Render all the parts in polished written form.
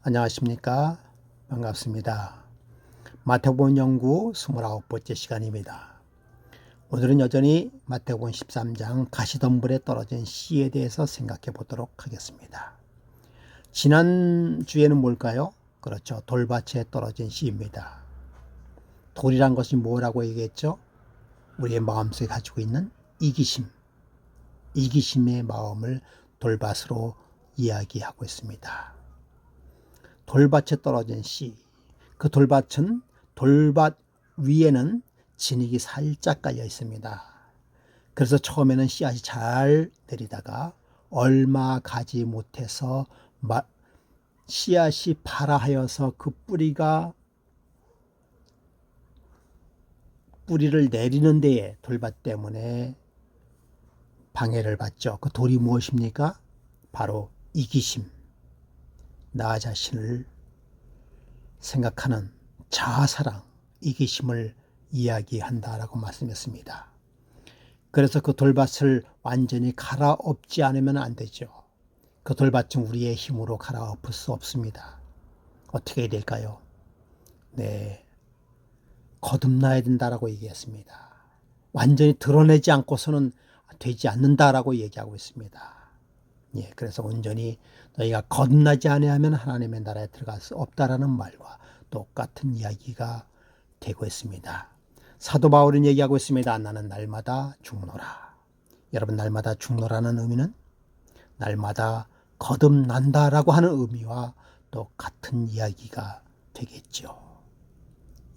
안녕하십니까? 반갑습니다. 마태복음 연구 29번째 시간입니다. 오늘은 여전히 마태복음 13장 가시덤불에 떨어진 씨에 대해서 생각해 보도록 하겠습니다. 지난주에는 뭘까요? 그렇죠. 돌밭에 떨어진 씨입니다. 돌이란 것이 뭐라고 얘기했죠? 우리의 마음속에 가지고 있는 이기심의 마음을 돌밭으로 이야기하고 있습니다. 돌밭에 떨어진 씨, 그 돌밭은 돌밭 위에는 진흙이 살짝 깔려 있습니다. 그래서 처음에는 씨앗이 잘 내리다가 얼마 가지 못해서 씨앗이 발아하여서 그 뿌리를 내리는 데에 돌밭 때문에 방해를 받죠. 그 돌이 무엇입니까? 바로 이기심. 나 자신을 생각하는 자아사랑, 이기심을 이야기한다라고 말씀했습니다. 그래서 그 돌밭을 완전히 갈아엎지 않으면 안 되죠. 그 돌밭은 우리의 힘으로 갈아엎을 수 없습니다. 어떻게 해야 될까요? 네, 거듭나야 된다라고 얘기했습니다. 완전히 드러내지 않고서는 되지 않는다라고 얘기하고 있습니다. 예, 그래서 온전히 너희가 거듭나지 아니하면 하나님의 나라에 들어갈 수 없다라는 말과 똑같은 이야기가 되고 있습니다. 사도 바울은 얘기하고 있습니다. 나는 날마다 죽노라. 여러분, 날마다 죽노라는 의미는 날마다 거듭난다라고 하는 의미와 똑같은 이야기가 되겠죠.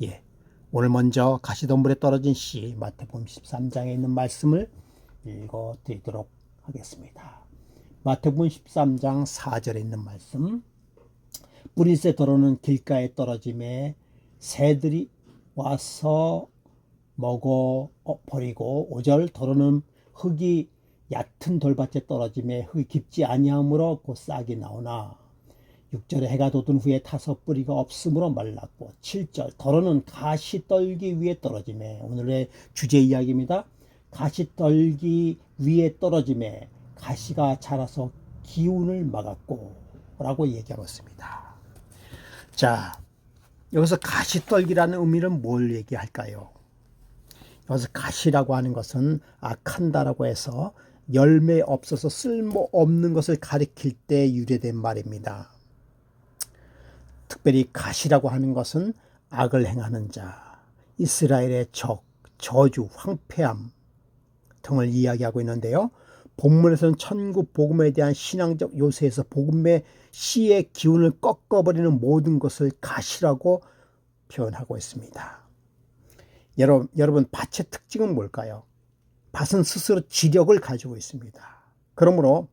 예, 오늘 먼저 가시덤불에 떨어진 씨 마태복음 13장에 있는 말씀을 읽어드리도록 하겠습니다. 마태복음 13장 4절에 있는 말씀. 뿌리새 더러는 길가에 떨어짐에 새들이 와서 먹어 버리고 5절 더러는 흙이 얕은 돌밭에 떨어짐에 흙이 깊지 아니하므로 곧 싹이 나오나 6절에 해가 돋은 후에 타서 뿌리가 없으므로 말랐고 7절 더러는 가시떨기 위에 떨어짐에 오늘의 주제 이야기입니다. 가시떨기 위에 떨어짐에 가시가 자라서 기운을 막았고 라고 얘기하고 있습니다. 자, 여기서 가시떨기라는 의미는 뭘 얘기할까요? 여기서 가시라고 하는 것은 악한다라고 해서 열매 없어서 쓸모없는 것을 가리킬 때 유래된 말입니다. 특별히 가시라고 하는 것은 악을 행하는 자, 이스라엘의 적, 저주, 황폐함 등을 이야기하고 있는데요. 본문에서는 천국 복음에 대한 신앙적 요새에서 복음의 씨의 기운을 꺾어버리는 모든 것을 가시라고 표현하고 있습니다. 여러분, 밭의 특징은 뭘까요? 밭은 스스로 지력을 가지고 있습니다. 그러므로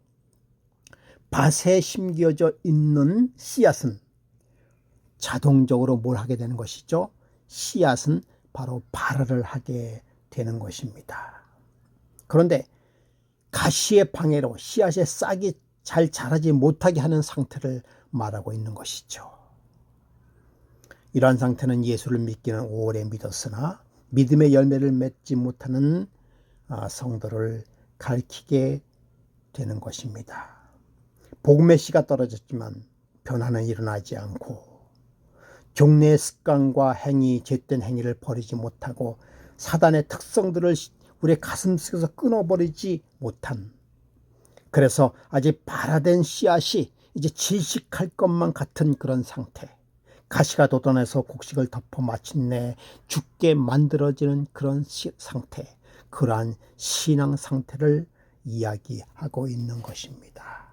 밭에 심겨져 있는 씨앗은 자동적으로 뭘 하게 되는 것이죠? 씨앗은 바로 발화를 하게 되는 것입니다. 그런데 가시의 방해로 씨앗의 싹이 잘 자라지 못하게 하는 상태를 말하고 있는 것이죠. 이러한 상태는 예수를 믿기는 오래 믿었으나 믿음의 열매를 맺지 못하는 성도를 가리키게 되는 것입니다. 복음의 씨가 떨어졌지만 변화는 일어나지 않고 종래의 습관과 행위, 죄된 행위를 버리지 못하고 사단의 특성들을 우리의 가슴속에서 끊어버리지 못한, 그래서 아직 발화된 씨앗이 이제 질식할 것만 같은 그런 상태, 가시가 돋아내서 곡식을 덮어 마침내 죽게 만들어지는 그런 상태, 그러한 신앙 상태를 이야기하고 있는 것입니다.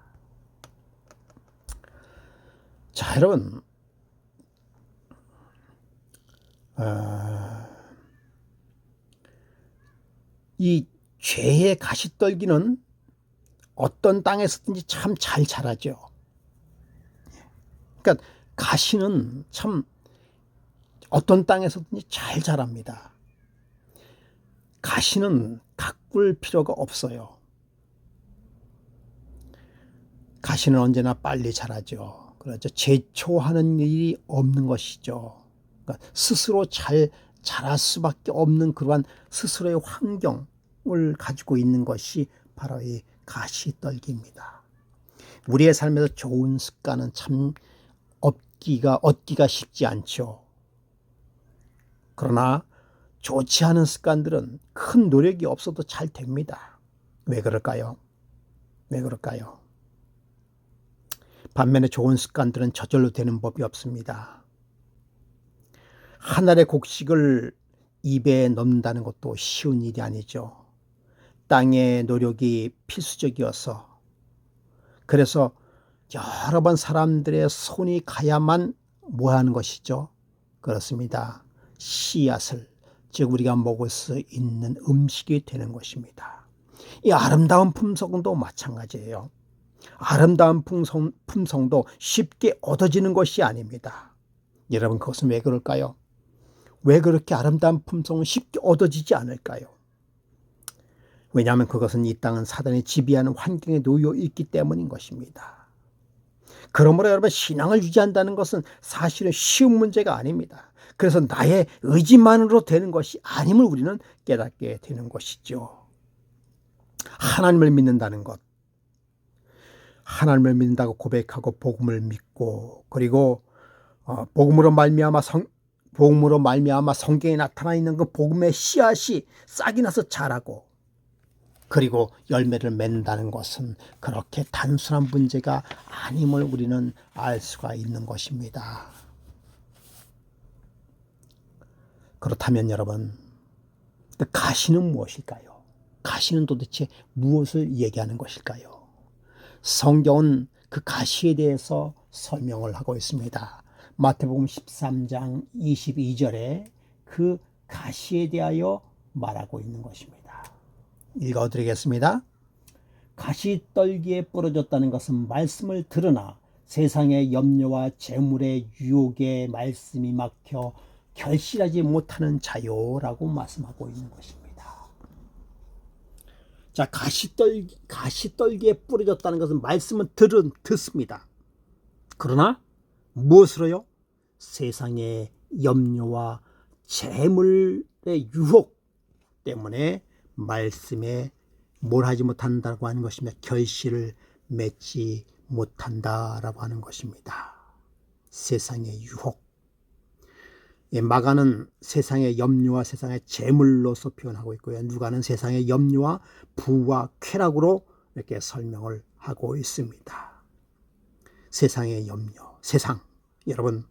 자, 여러분, 이 죄의 가시떨기는 어떤 땅에서든지 참 잘 자라죠. 그러니까 가시는 참 어떤 땅에서든지 잘 자랍니다. 가시는 가꿀 필요가 없어요. 가시는 언제나 빨리 자라죠. 그렇죠. 제초하는 일이 없는 것이죠. 그러니까 스스로 잘 자랄 수밖에 없는 그러한 스스로의 환경을 가지고 있는 것이 바로 이 가시떨기입니다. 우리의 삶에서 좋은 습관은 참 얻기가 쉽지 않죠. 그러나 좋지 않은 습관들은 큰 노력이 없어도 잘 됩니다. 왜 그럴까요? 왜 그럴까요? 반면에 좋은 습관들은 저절로 되는 법이 없습니다. 한 알의 곡식을 입에 넣는다는 것도 쉬운 일이 아니죠. 땅의 노력이 필수적이어서, 그래서 여러 번 사람들의 손이 가야만 뭐 하는 것이죠? 그렇습니다. 씨앗을, 즉 우리가 먹을 수 있는 음식이 되는 것입니다. 이 아름다운 품성도 마찬가지예요. 아름다운 품성도 쉽게 얻어지는 것이 아닙니다. 여러분, 그것은 왜 그럴까요? 왜 그렇게 아름다운 품성은 쉽게 얻어지지 않을까요? 왜냐하면 그것은 이 땅은 사단이 지배하는 환경에 놓여 있기 때문인 것입니다. 그러므로 여러분, 신앙을 유지한다는 것은 사실은 쉬운 문제가 아닙니다. 그래서 나의 의지만으로 되는 것이 아님을 우리는 깨닫게 되는 것이죠. 하나님을 믿는다는 것, 하나님을 믿는다고 고백하고 복음을 믿고, 그리고 복음으로 말미암아 성경에 나타나 있는 그 복음의 씨앗이 싹이 나서 자라고, 그리고 열매를 맺는다는 것은 그렇게 단순한 문제가 아님을 우리는 알 수가 있는 것입니다. 그렇다면 여러분, 가시는 무엇일까요? 가시는 도대체 무엇을 얘기하는 것일까요? 성경은 그 가시에 대해서 설명을 하고 있습니다. 마태복음 13장 22절에 그 가시에 대하여 말하고 있는 것입니다. 읽어드리겠습니다. 가시떨기에 부러졌다는 것은 말씀을 들으나 세상의 염려와 재물의 유혹에 말씀이 막혀 결실하지 못하는 자요라고 말씀하고 있는 것입니다. 자, 가시떨기에 부러졌다는 것은 말씀은 듣습니다. 그러나 무엇으로요? 세상의 염려와 재물의 유혹 때문에 말씀에 뭘 하지 못한다고 하는 것입니다. 결실을 맺지 못한다라고 하는 것입니다. 세상의 유혹. 마가는 세상의 염려와 세상의 재물로서 표현하고 있고요. 누가는 세상의 염려와 부와 쾌락으로 이렇게 설명을 하고 있습니다. 세상의 염려, 세상. 여러분,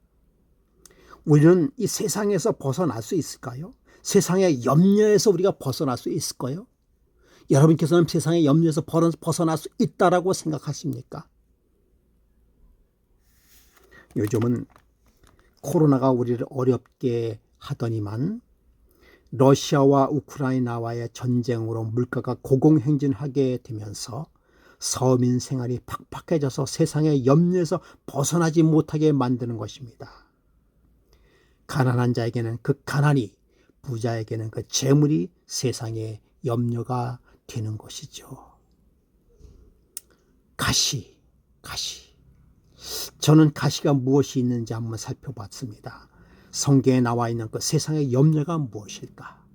우리는 이 세상에서 벗어날 수 있을까요? 세상의 염려에서 우리가 벗어날 수 있을까요? 여러분께서는 세상의 염려에서 벗어날 수 있다라고 생각하십니까? 요즘은 코로나가 우리를 어렵게 하더니만 러시아와 우크라이나와의 전쟁으로 물가가 고공행진하게 되면서 서민 생활이 팍팍해져서 세상의 염려에서 벗어나지 못하게 만드는 것입니다. 가난한 자에게는 그 가난이, 부자에게는 그 재물이 세상의 염려가 되는 것이죠. 가시. 저는 가시가 무엇이 있는지 한번 살펴봤습니다. 성경에 나와 있는 그 세상의 염려가 무엇일까?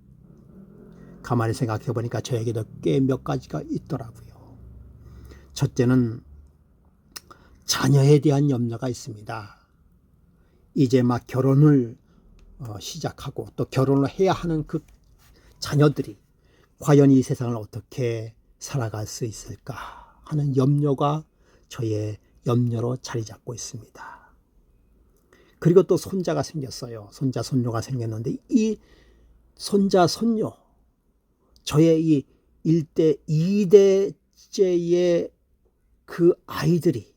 가만히 생각해 보니까 저에게도 꽤 몇 가지가 있더라고요. 첫째는 자녀에 대한 염려가 있습니다. 이제 막 결혼을 시작하고 또 결혼을 해야 하는 그 자녀들이 과연 이 세상을 어떻게 살아갈 수 있을까 하는 염려가 저의 염려로 자리 잡고 있습니다. 그리고 또 손자가 생겼어요. 손자, 손녀가 생겼는데 이 손자, 손녀, 저의 이 1대, 2대째의 그 아이들이,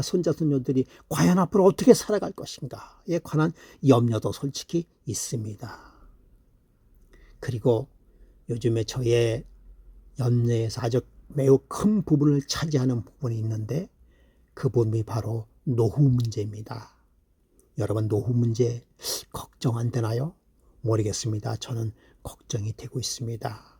손자, 손녀들이 과연 앞으로 어떻게 살아갈 것인가에 관한 염려도 솔직히 있습니다. 그리고 요즘에 저의 염려에서 아주 매우 큰 부분을 차지하는 부분이 있는데 그 부분이 바로 노후 문제입니다. 여러분, 노후 문제 걱정 안 되나요? 모르겠습니다. 저는 걱정이 되고 있습니다.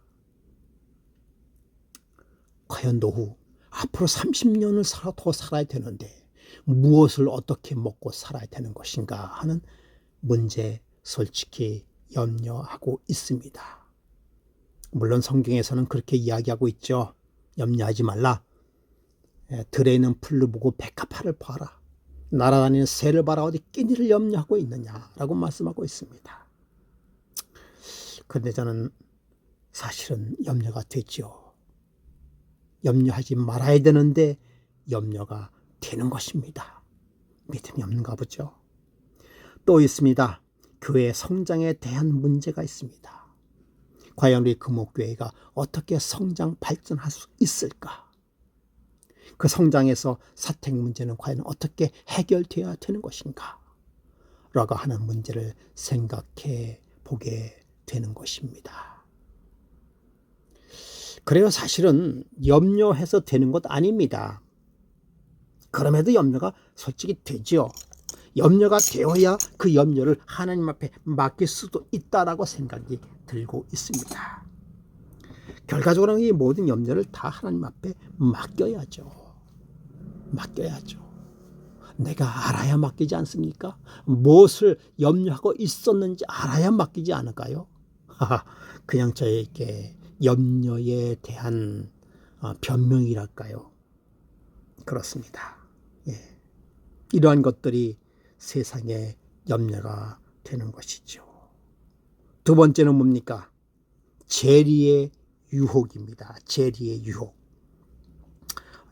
과연 노후, 앞으로 30년을 더 살아야 되는데 무엇을 어떻게 먹고 살아야 되는 것인가 하는 문제 솔직히 염려하고 있습니다. 물론 성경에서는 그렇게 이야기하고 있죠. 염려하지 말라. 들에 있는 풀을 보고 백합화를 봐라. 날아다니는 새를 봐라 어디 끼니를 염려하고 있느냐라고 말씀하고 있습니다. 그런데 저는 사실은 염려가 되죠. 염려하지 말아야 되는데 염려가 되는 것입니다. 믿음이 없는가 보죠. 또 있습니다. 교회 성장에 대한 문제가 있습니다. 과연 우리 금옥교회가 어떻게 성장 발전할 수 있을까? 그 성장에서 사택 문제는 과연 어떻게 해결되어야 되는 것인가? 라고 하는 문제를 생각해 보게 되는 것입니다. 그래요. 사실은 염려해서 되는 것 아닙니다. 그럼에도 염려가 솔직히 되죠. 염려가 되어야 그 염려를 하나님 앞에 맡길 수도 있다라고 생각이 들고 있습니다. 결과적으로는 이 모든 염려를 다 하나님 앞에 맡겨야죠. 내가 알아야 맡기지 않습니까? 무엇을 염려하고 있었는지 알아야 맡기지 않을까요? 그냥 저에게 염려에 대한 변명이랄까요? 그렇습니다. 예. 이러한 것들이 세상의 염려가 되는 것이죠. 두 번째는 뭡니까? 재리의 유혹입니다. 재리의 유혹.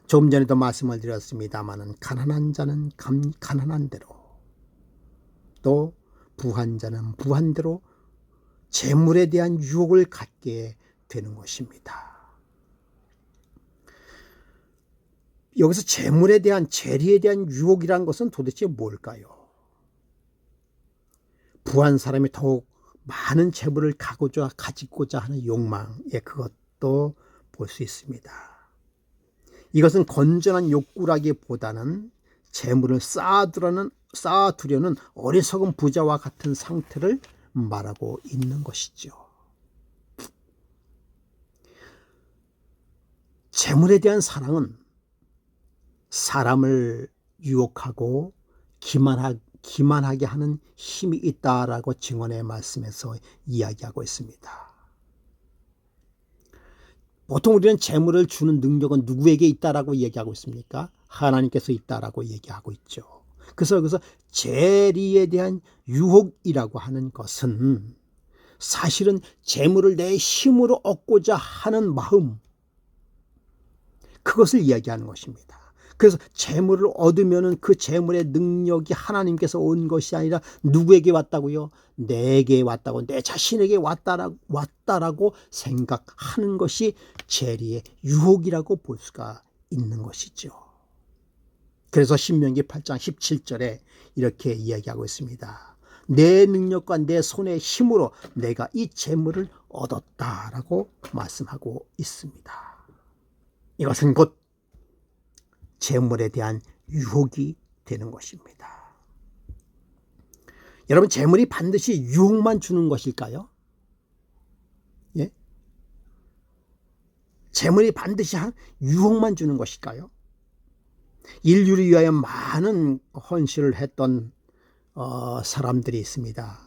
조금 전에도 말씀을 드렸습니다마는 가난한 자는 가난한 대로, 또 부한 자는 부한 대로 재물에 대한 유혹을 갖게 되는 것입니다. 여기서 재물에 대한, 재리에 대한 유혹이란 것은 도대체 뭘까요? 부한 사람이 더욱 많은 재물을 가지고자 하는 욕망, 그것도 볼 수 있습니다. 이것은 건전한 욕구라기보다는 재물을 쌓아두려는 어리석은 부자와 같은 상태를 말하고 있는 것이죠. 재물에 대한 사랑은 사람을 유혹하고 기만하게 하는 힘이 있다라고 증언의 말씀에서 이야기하고 있습니다. 보통 우리는 재물을 주는 능력은 누구에게 있다라고 얘기하고 있습니까? 하나님께서 있다라고 얘기하고 있죠. 그래서 여기서 재리에 대한 유혹이라고 하는 것은 사실은 재물을 내 힘으로 얻고자 하는 마음, 그것을 이야기하는 것입니다. 그래서 재물을 얻으면은 그 재물의 능력이 하나님께서 온 것이 아니라 누구에게 왔다고요? 내게 왔다고, 내 자신에게 왔다라고 생각하는 것이 재리의 유혹이라고 볼 수가 있는 것이죠. 그래서 신명기 8장 17절에 이렇게 이야기하고 있습니다. 내 능력과 내 손의 힘으로 내가 이 재물을 얻었다라고 말씀하고 있습니다. 이것은 곧 재물에 대한 유혹이 되는 것입니다. 여러분, 재물이 반드시 유혹만 주는 것일까요? 예? 재물이 반드시 유혹만 주는 것일까요? 인류를 위하여 많은 헌신을 했던 사람들이 있습니다.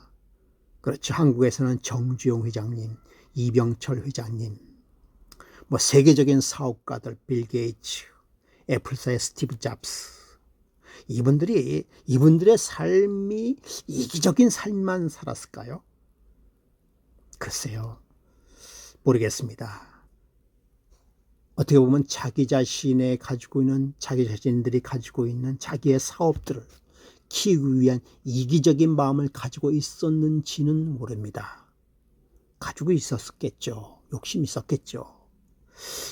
그렇죠. 한국에서는 정주영 회장님, 이병철 회장님, 세계적인 사업가들, 빌 게이츠, 애플사의 스티브 잡스, 이분들의 삶이 이기적인 삶만 살았을까요? 글쎄요, 모르겠습니다. 어떻게 보면 자기 자신들이 가지고 있는 자기의 사업들을 키우기 위한 이기적인 마음을 가지고 있었는지는 모릅니다. 가지고 있었겠죠. 욕심이 있었겠죠.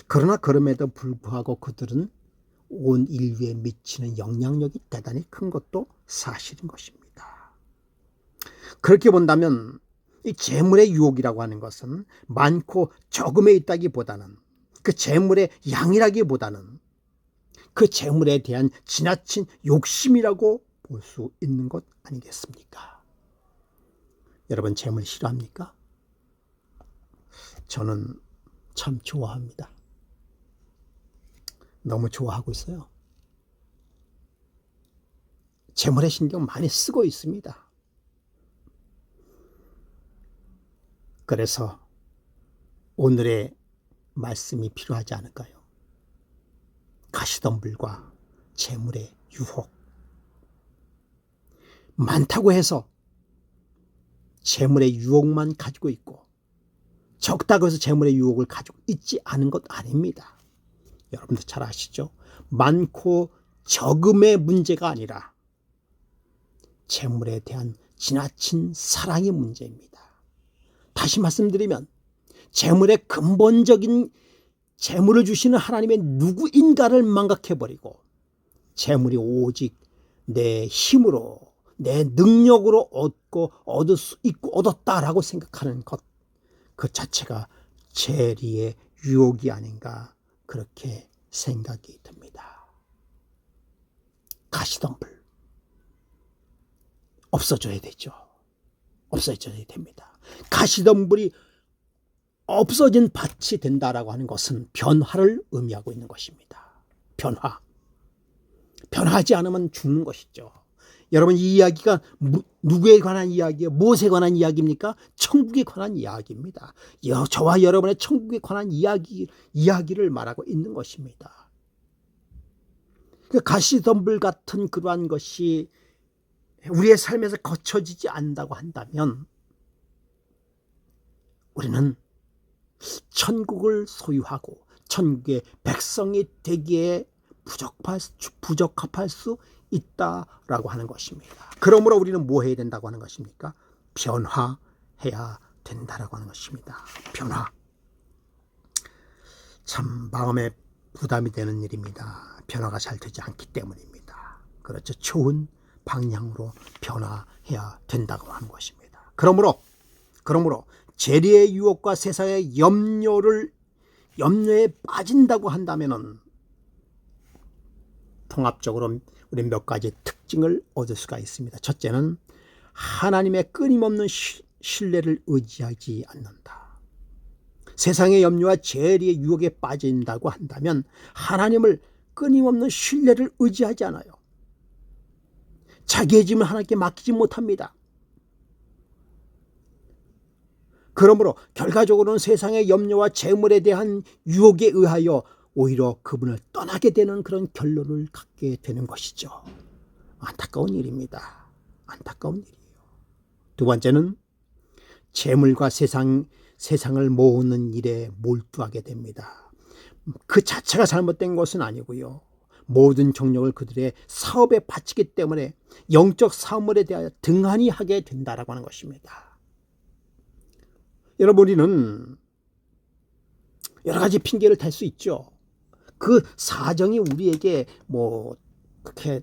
그러나 그럼에도 불구하고 그들은 온 인류에 미치는 영향력이 대단히 큰 것도 사실인 것입니다. 그렇게 본다면 이 재물의 유혹이라고 하는 것은 많고 적음에 있다기보다는, 그 재물의 양이라기보다는 그 재물에 대한 지나친 욕심이라고 볼 수 있는 것 아니겠습니까? 여러분, 재물 싫어합니까? 저는 참 좋아합니다. 너무 좋아하고 있어요. 재물에 신경 많이 쓰고 있습니다. 그래서 오늘의 말씀이 필요하지 않을까요? 가시덤불과 재물의 유혹. 많다고 해서 재물의 유혹만 가지고 있고 적다고 해서 재물의 유혹을 가지고 있지 않은 것 아닙니다. 여러분도 잘 아시죠? 많고 적음의 문제가 아니라 재물에 대한 지나친 사랑의 문제입니다. 다시 말씀드리면 재물의 근본적인 재물을 주시는 하나님의 누구인가를 망각해버리고 재물이 오직 내 힘으로 내 능력으로 얻을 수 있고 얻었다라고 생각하는 것, 그 자체가 재리의 유혹이 아닌가 그렇게 생각이 듭니다. 가시덤불 없어져야 되죠. 없어져야 됩니다. 가시덤불이 없어진 밭이 된다라고 하는 것은 변화를 의미하고 있는 것입니다. 변화. 변화하지 않으면 죽는 것이죠. 여러분, 이 이야기가 누구에 관한 이야기예요? 무엇에 관한 이야기입니까? 천국에 관한 이야기입니다. 저와 여러분의 천국에 관한 이야기를 말하고 있는 것입니다. 그 가시덤불 같은 그러한 것이 우리의 삶에서 거쳐지지 않는다고 한다면 우리는 천국을 소유하고 천국의 백성이 되기에 부적합할 수 있다라고 하는 것입니다. 그러므로 우리는 뭐 해야 된다고 하는 것입니까? 변화해야 된다라고 하는 것입니다. 변화. 참 마음에 부담이 되는 일입니다. 변화가 잘 되지 않기 때문입니다. 그렇죠. 좋은 방향으로 변화해야 된다고 하는 것입니다. 그러므로 재리의 유혹과 세상의 염려에 빠진다고 한다면은 통합적으로 우리 몇 가지 특징을 얻을 수가 있습니다. 첫째는 하나님의 끊임없는 신뢰를 의지하지 않는다. 세상의 염려와 재리의 유혹에 빠진다고 한다면 하나님을 끊임없는 신뢰를 의지하지 않아요. 자기의 짐을 하나님께 맡기지 못합니다. 그러므로 결과적으로는 세상의 염려와 재물에 대한 유혹에 의하여 오히려 그분을 떠나게 되는 그런 결론을 갖게 되는 것이죠. 안타까운 일입니다. 안타까운 일이에요. 두 번째는 재물과 세상을 모으는 일에 몰두하게 됩니다. 그 자체가 잘못된 것은 아니고요. 모든 정력을 그들의 사업에 바치기 때문에 영적 사물에 대하여 등한히 하게 된다라고 하는 것입니다. 여러분, 우리는 여러 가지 핑계를 댈 수 있죠. 그 사정이 우리에게 그렇게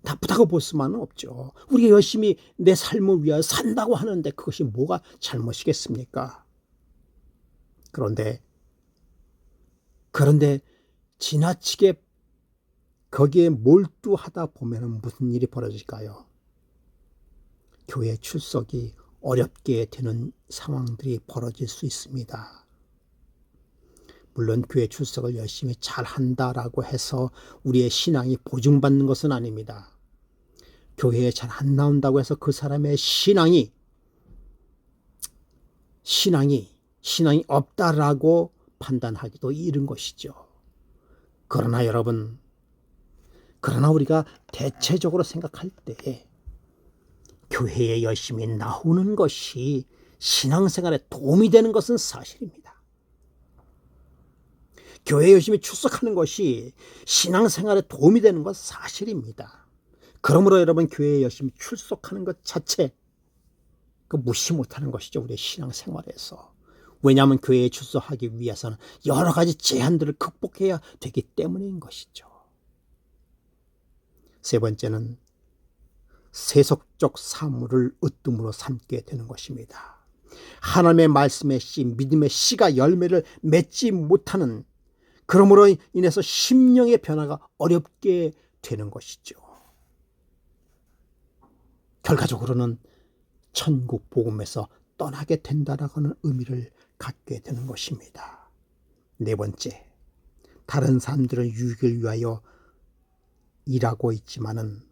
나쁘다고 볼 수만은 없죠. 우리가 열심히 내 삶을 위하여 산다고 하는데 그것이 뭐가 잘못이겠습니까? 그런데 지나치게 거기에 몰두하다 보면 무슨 일이 벌어질까요? 교회 출석이 어렵게 되는 상황들이 벌어질 수 있습니다. 물론 교회 출석을 열심히 잘 한다라고 해서 우리의 신앙이 보증받는 것은 아닙니다. 교회에 잘 안 나온다고 해서 그 사람의 신앙이 없다라고 판단하기도 이른 것이죠. 그러나 우리가 대체적으로 생각할 때 교회에 열심히 나오는 것이 신앙생활에 도움이 되는 것은 사실입니다. 교회에 열심히 출석하는 것이 신앙생활에 도움이 되는 것은 사실입니다. 그러므로 여러분, 교회에 열심히 출석하는 것 자체 무시 못하는 것이죠. 우리의 신앙생활에서. 왜냐하면 교회에 출석하기 위해서는 여러 가지 제한들을 극복해야 되기 때문인 것이죠. 세 번째는 세속적 사물을 으뜸으로 삼게 되는 것입니다. 하나님의 말씀의 씨, 믿음의 씨가 열매를 맺지 못하는, 그러므로 인해서 심령의 변화가 어렵게 되는 것이죠. 결과적으로는 천국 복음에서 떠나게 된다라고 하는 의미를 갖게 되는 것입니다. 네 번째, 다른 사람들의 유익을 위하여 일하고 있지만은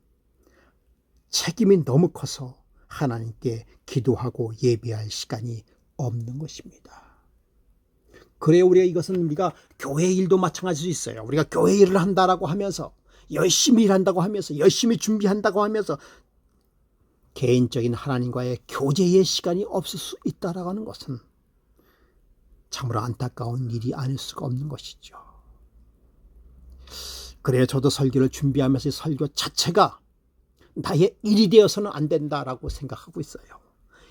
책임이 너무 커서 하나님께 기도하고 예배할 시간이 없는 것입니다. 그래요, 우리가 교회 일도 마찬가지일 수 있어요. 우리가 교회 일을 한다라고 하면서 열심히 일한다고 하면서 열심히 준비한다고 하면서 개인적인 하나님과의 교제의 시간이 없을 수 있다라고 하는 것은 참으로 안타까운 일이 아닐 수가 없는 것이죠. 그래요, 저도 설교를 준비하면서 설교 자체가 나의 일이 되어서는 안 된다라고 생각하고 있어요.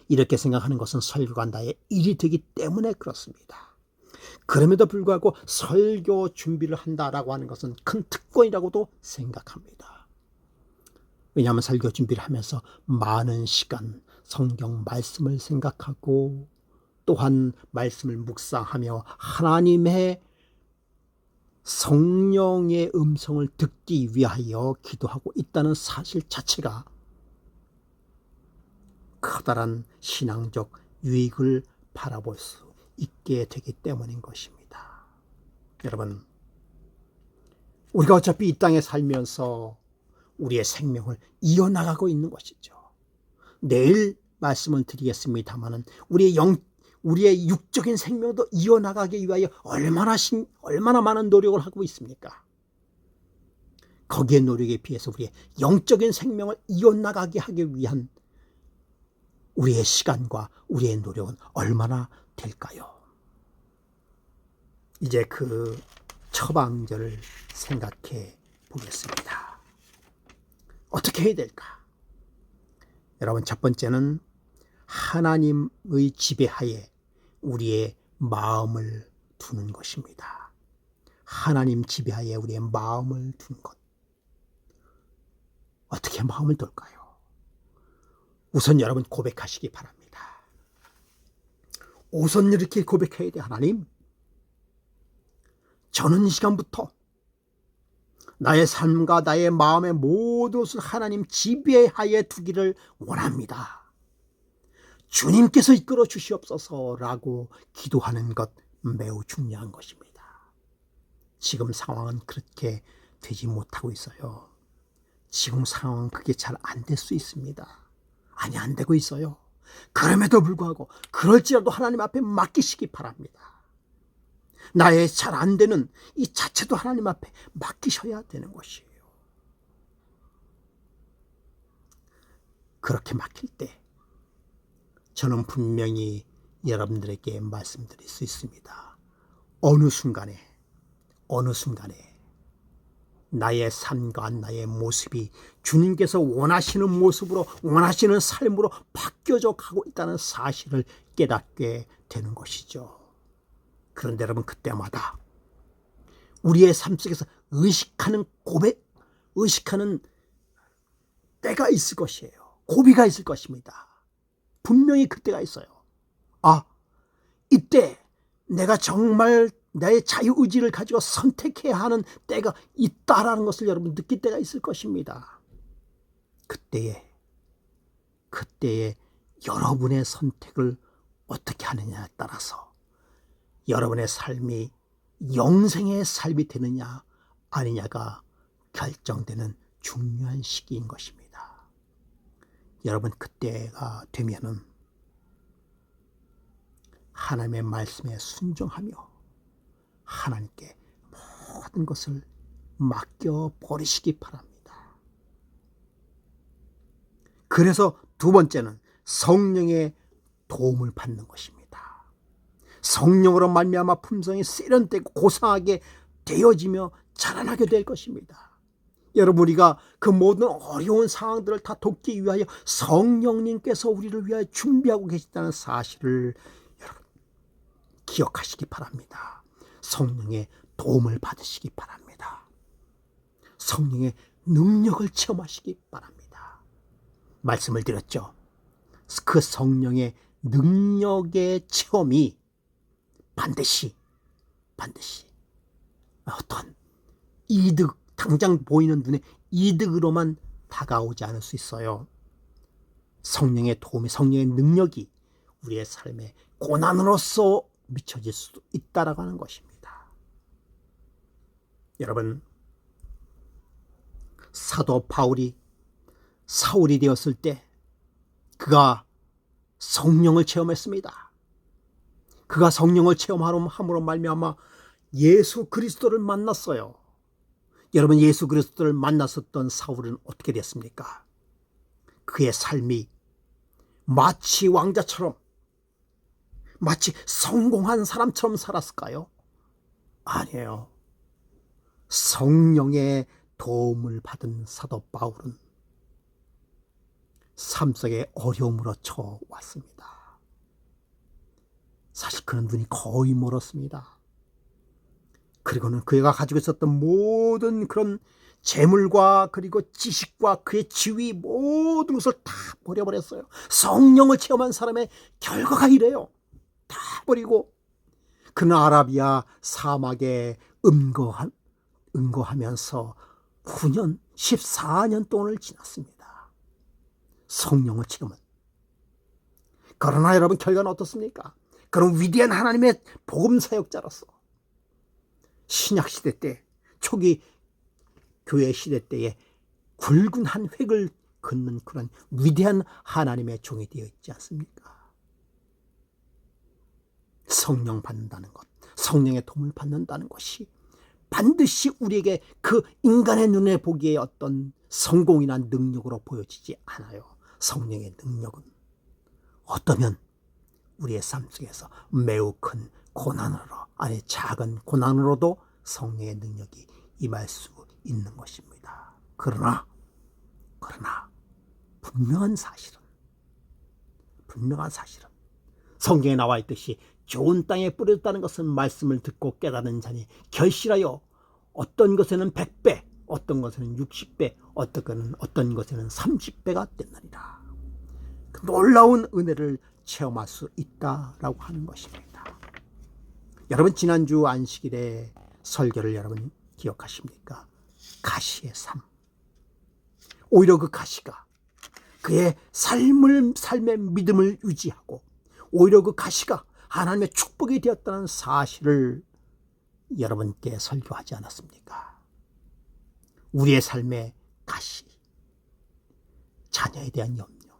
이렇게 생각하는 것은 설교가 나의 일이 되기 때문에 그렇습니다. 그럼에도 불구하고 설교 준비를 한다라고 하는 것은 큰 특권이라고도 생각합니다. 왜냐하면 설교 준비를 하면서 많은 시간 성경 말씀을 생각하고 또한 말씀을 묵상하며 하나님의 성령의 음성을 듣기 위하여 기도하고 있다는 사실 자체가 커다란 신앙적 유익을 바라볼 수 있게 되기 때문인 것입니다. 여러분, 우리가 어차피 이 땅에 살면서 우리의 생명을 이어나가고 있는 것이죠. 내일 말씀을 드리겠습니다마는 우리의 육적인 생명도 이어나가기 위하여 얼마나 많은 노력을 하고 있습니까? 거기에 노력에 비해서 우리의 영적인 생명을 이어나가게 하기 위한 우리의 시간과 우리의 노력은 얼마나 될까요? 이제 그 처방전을 생각해 보겠습니다. 어떻게 해야 될까? 여러분, 첫 번째는 하나님의 지배하에 우리의 마음을 두는 것입니다. 하나님 지배하에 우리의 마음을 두는 것. 어떻게 마음을 둘까요? 우선 여러분 고백하시기 바랍니다. 우선 이렇게 고백해야 돼. 하나님, 저는 이 시간부터 나의 삶과 나의 마음의 모든 것을 하나님 지배하에 두기를 원합니다. 주님께서 이끌어 주시옵소서라고 기도하는 것 매우 중요한 것입니다. 지금 상황은 그렇게 되지 못하고 있어요. 지금 상황은 그게 잘 안 될 수 있습니다. 아니, 안 되고 있어요. 그럼에도 불구하고 그럴지라도 하나님 앞에 맡기시기 바랍니다. 나의 잘 안 되는 이 자체도 하나님 앞에 맡기셔야 되는 것이에요. 그렇게 맡길 때 저는 분명히 여러분들에게 말씀드릴 수 있습니다. 어느 순간에 나의 삶과 나의 모습이 주님께서 원하시는 모습으로, 원하시는 삶으로 바뀌어져 가고 있다는 사실을 깨닫게 되는 것이죠. 그런데 여러분, 그때마다 우리의 삶 속에서 의식하는 때가 있을 것이에요. 고비가 있을 것입니다. 분명히 그때가 있어요. 이때 내가 정말 나의 자유의지를 가지고 선택해야 하는 때가 있다라는 것을 여러분 느낄 때가 있을 것입니다. 그때에 여러분의 선택을 어떻게 하느냐에 따라서 여러분의 삶이 영생의 삶이 되느냐 아니냐가 결정되는 중요한 시기인 것입니다. 여러분, 그때가 되면은 하나님의 말씀에 순종하며 하나님께 모든 것을 맡겨버리시기 바랍니다. 그래서 두 번째는 성령의 도움을 받는 것입니다. 성령으로 말미암아 품성이 세련되고 고상하게 되어지며 자라나게 될 것입니다. 여러분, 우리가 그 모든 어려운 상황들을 다 돕기 위하여 성령님께서 우리를 위하여 준비하고 계시다는 사실을 여러분 기억하시기 바랍니다. 성령의 도움을 받으시기 바랍니다. 성령의 능력을 체험하시기 바랍니다. 말씀을 드렸죠. 그 성령의 능력의 체험이 반드시 어떤 이득, 당장 보이는 눈에 이득으로만 다가오지 않을 수 있어요. 성령의 도움이, 성령의 능력이 우리의 삶에 고난으로서 미쳐질 수도 있다라고 하는 것입니다. 여러분, 사도 바울이 사울이 되었을 때 그가 성령을 체험했습니다. 그가 성령을 체험함으로 말미암아 예수 그리스도를 만났어요. 여러분, 예수 그리스도를 만났었던 사울은 어떻게 됐습니까? 그의 삶이 마치 왕자처럼, 마치 성공한 사람처럼 살았을까요? 아니에요. 성령의 도움을 받은 사도 바울은 삶 속에 어려움으로 처왔습니다. 사실 그는 눈이 거의 멀었습니다. 그리고는 그가 가지고 있었던 모든 그런 재물과 그리고 지식과 그의 지위 모든 것을 다 버려버렸어요. 성령을 체험한 사람의 결과가 이래요. 다 버리고 그는 아라비아 사막에 음거하면서 9년 14년 동안을 지났습니다. 성령을 체험은. 그러나 여러분 결과는 어떻습니까? 그런 위대한 하나님의 복음 사역자로서 신약시대 때, 초기 교회 시대 때에 굵은 한 획을 긋는 그런 위대한 하나님의 종이 되어 있지 않습니까? 성령 받는다는 것, 성령의 도움을 받는다는 것이 반드시 우리에게 그 인간의 눈에 보기에 어떤 성공이나 능력으로 보여지지 않아요. 성령의 능력은 어떠면 우리의 삶 속에서 매우 큰 고난으로, 아니 작은 고난으로도 성령의 능력이 임할 수 있는 것입니다. 그러나 분명한 사실은 성경에 나와 있듯이 좋은 땅에 뿌려졌다는 것은 말씀을 듣고 깨닫는 자니 결실하여 어떤 것에는 100배, 어떤 것에는 60배, 어떤 것에는 30배가 된다니라. 그 놀라운 은혜를 체험할 수 있다라고 하는 것입니다. 여러분 지난주 안식일에 설교를 여러분 기억하십니까? 가시의 삶. 오히려 그 가시가 그의 삶의 믿음을 유지하고 오히려 그 가시가 하나님의 축복이 되었다는 사실을 여러분께 설교하지 않았습니까? 우리의 삶의 가시, 자녀에 대한 염려,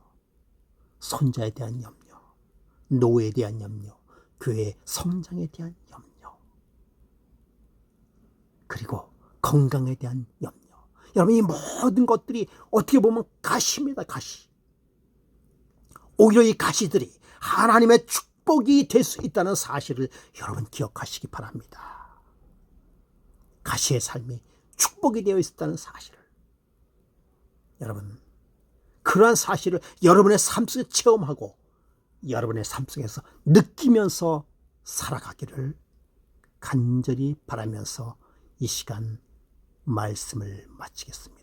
손자에 대한 염려, 노예에 대한 염려, 교회의 성장에 대한 염려, 그리고 건강에 대한 염려. 여러분 이 모든 것들이 어떻게 보면 가시입니다. 가시. 오히려 이 가시들이 하나님의 축복이 될 수 있다는 사실을 여러분 기억하시기 바랍니다. 가시의 삶이 축복이 되어 있었다는 사실을 여러분, 그러한 사실을 여러분의 삶 속에 체험하고 여러분의 삶 속에서 느끼면서 살아가기를 간절히 바라면서 이 시간 말씀을 마치겠습니다.